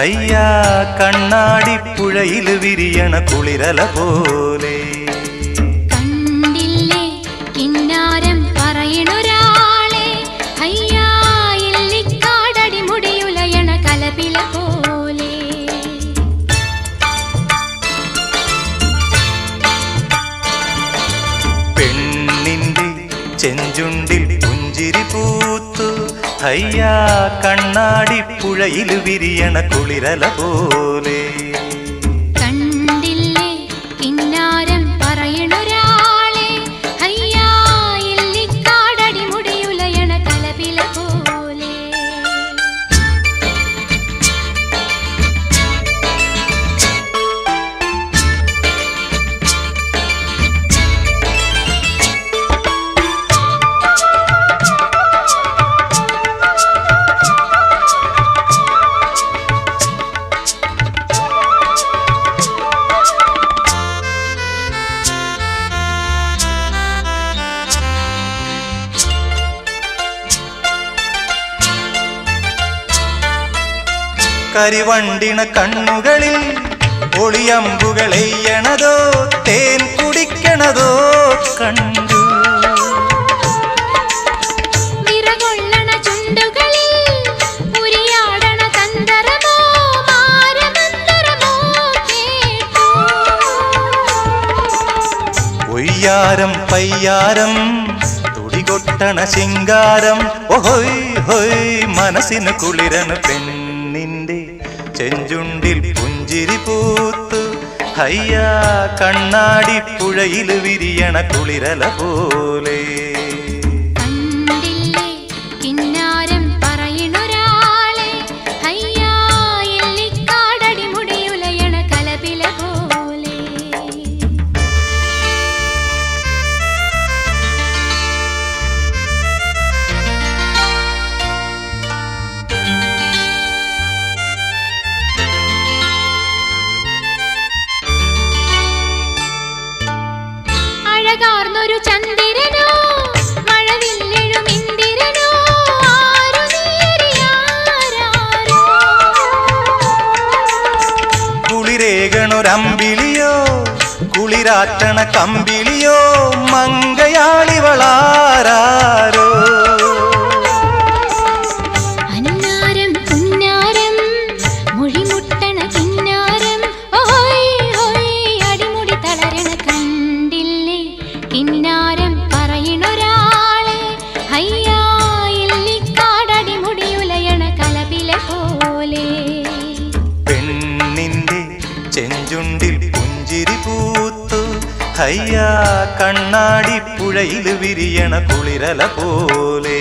അയ്യാ കണ്ണാടി പുഴയിൽ വിരിയണ കുളിരല പോലെ. കണ്ടില്ലേ കിന്നാരം പറയണൊരാളെ, അയ്യാ ഇല്ലിക്കാടടി മുടിയുലയണ കലപില പോലെ. പെണ്ണിന്റെ ചെഞ്ചുണ്ടിൽ പുഞ്ചിരി പൂത്തു, അയ്യാ കണ്ണാടി പുഴയിൽ വിരിയണ കുളിരല പോലെ. കണ്ടില്ലേ കിന്നാരം പറയണൊരാളെ, അയ്യാ ഇല്ലിക്കാടടി മുടിയുലയണ കലപില പോലെ. കരിവണ്ടിണ കണ്ണുകളിൽ ഒളിയമ്പുകളെയ്യണതോ തേൻ കുടിക്കണതോ കണ്ടു. വിറകൊള്ളണ ചുണ്ടുകളിൽ ഉരിയാടണ തന്തരമോ മാരമന്തരമോ കേട്ടു. ഒയ്യാരം പയ്യാരം തുടികൊട്ടണ ശിങ്കാരം, ഓഹോയ് ഹോയ് മനസ്സിന് കുളിരണ് പെണ്ണിന്റെ ചെഞ്ചുണ്ടിൽ പുഞ്ചിരി പൂത്തു, അയ്യാ കണ്ണാടി പുഴയിൽ വിരിയണ കുളിരല പോലെ. കണ്ടില്ലേ കിന്നാരം പറയണൊരാളെ, അയ്യാ ഇല്ലിക്കാടടി മുടിയുലയണ കലപില പോലെ. അഴകാർന്നൊരു ചന്ദ്രനോ മഴവില്ലെഴും ഇന്ദിരനോ, ആരു നീയറിയാരോ. കുളിരേകണൊരമ്പിളിയോ കുളിരാറ്റണ കമ്പിളിയോ, മങ്കയാളിവളാരോ. അന്നാരം പുന്നാരം മൊഴിമുട്ടണ കിന്നാരം, ഓയ് ഓയ് അടിമുടി തളരണ. കണ്ടില്ലേ കിന്നാരം പറയണൊരാളെ, അയ്യാ ഇല്ലിക്കാടടി മുടിയുലയണ കലപില പോലെ. പെണ്ണിന്റെ ചെഞ്ചുണ്ടിൽ പുഞ്ചിരി പൂത്തു, അയ്യാ കണ്ണാടി പുഴയിൽ വിരിയണ കുളിരല പോലെ.